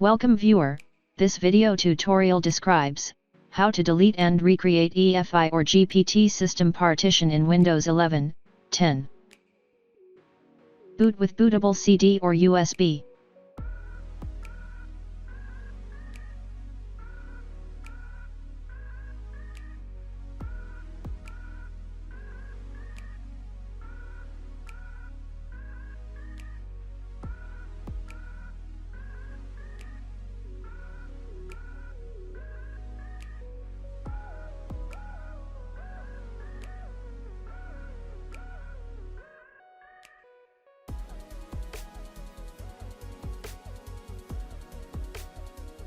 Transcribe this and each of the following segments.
Welcome viewer, this video tutorial describes how to delete and recreate EFI or GPT system partition in Windows 11, 10. Boot with bootable CD or USB.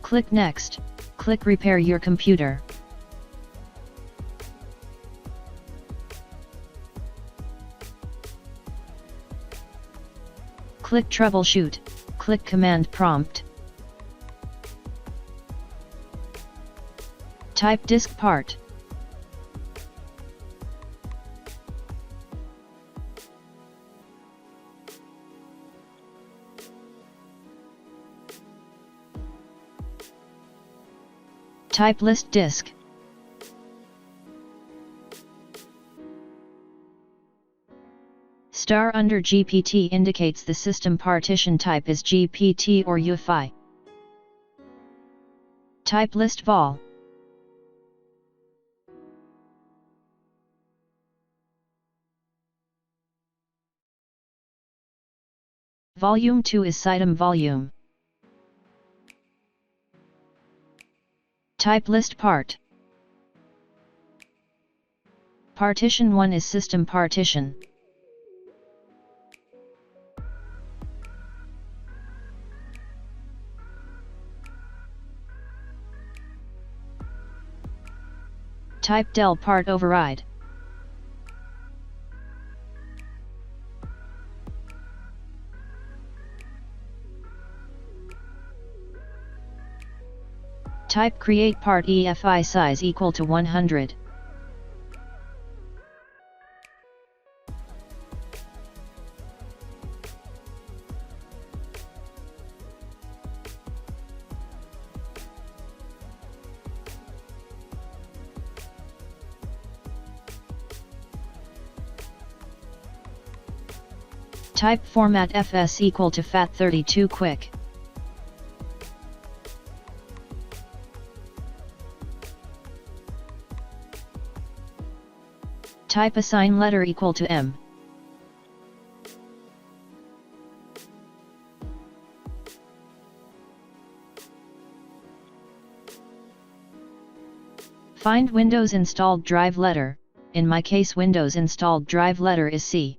Click Next, click Repair your computer. Click Troubleshoot, click Command Prompt. Type disk part. Type list disk. Star under GPT indicates the system partition type is GPT or EFI. Type list vol. Volume 2 is item volume. Type list part. Partition 1 is system partition. Type del part override. Type create part EFI size equal to 100. Type format FS equal to FAT32 quick. Type assign letter equal to M. Find Windows installed drive letter, in my case Windows installed drive letter is C.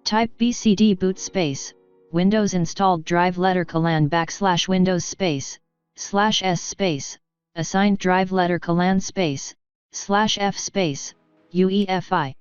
Type BCD boot space, Windows installed drive letter colon / Windows space, /S space, assigned drive letter colon space, /F space, UEFI.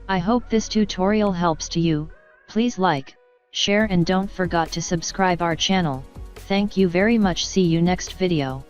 I hope this tutorial helps to you. Please like, share and don't forget to subscribe our channel. Thank you very much. See you next video.